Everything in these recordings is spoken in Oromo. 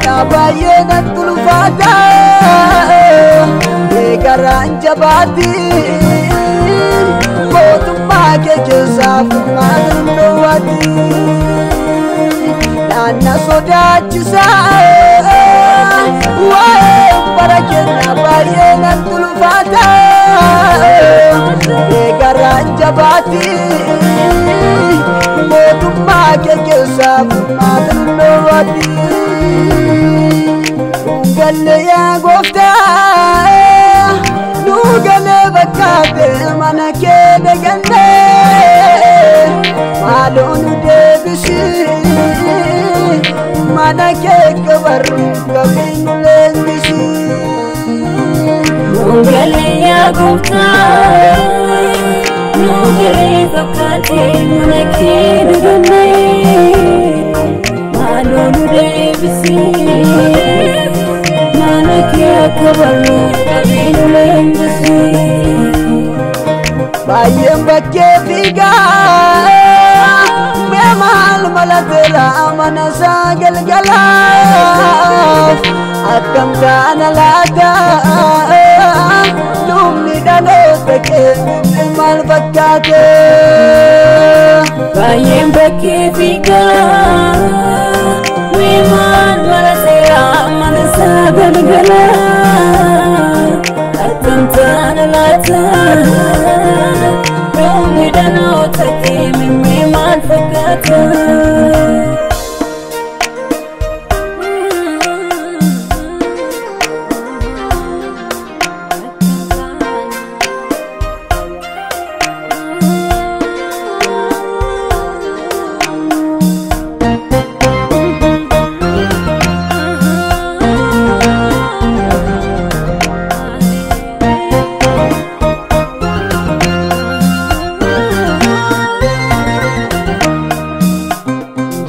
Nabayena tulfata Egaran jabati Motumma ke kesaf manwati Nana sodachisa Wae barake nabayena tulfata Egaran jabati Motumma ke kesaf manwati Galle ya gofta nu galle bakate manake de gande malonu de bisi manake kabar kabin lengisi galle ya gofta nu galle bakate manake de gande malonu de bisi Kabalu kabinu lengsi Bayem bakke figa Memal malatera manasa galgala Akam kana lata Lumni dano teke mal bakkate Bayem bakke figa Memal malatera manasa galgala Tantana lata Rumi dano take me man fakata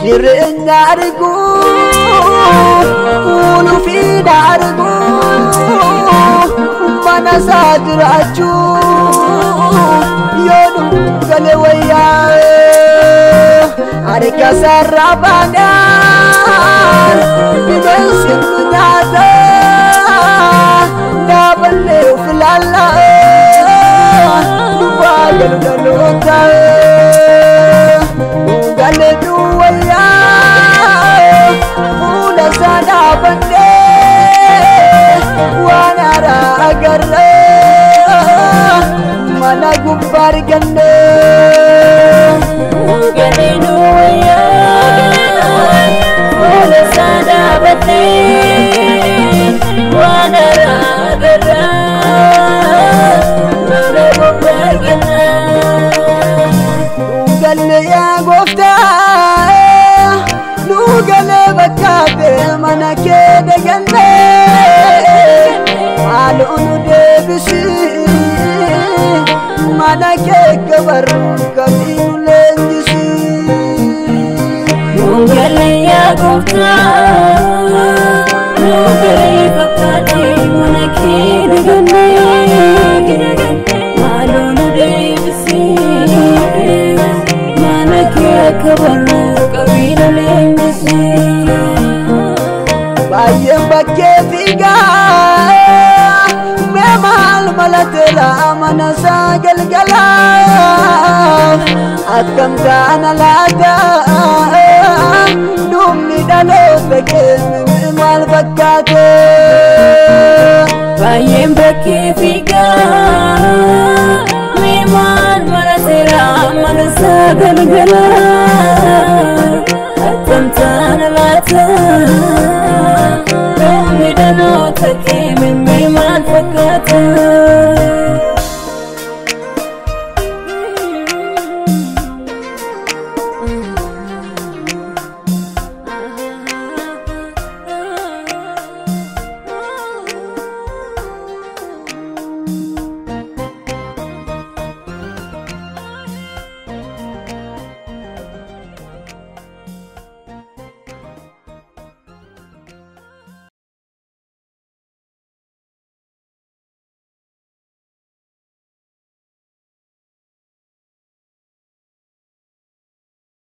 Jirenya argu ulu fi dargu mana sadrachu yonu galewaya arika sarabana bibensinyata daballe filalla dubagalota galedu sana bande wanara agarra mana gubbar gande galenu ya wala sana bande wanara agarra mana gubbar gande galle ya gofta Nugale bakate manake de gande Malunu de bisi manake kabar kabinu lengisi Nugale ya gofta Nugale bakate manake de gande Malunu de bisi manake kabar kabinu lengisi Bayem bakke figa Memal malatela manasa galgala Akam kana lata Dumni dano teke mal bakkate Bayem bakke figa Memal malatela manasa galgala Tantana lata Rumi dano take me man fakata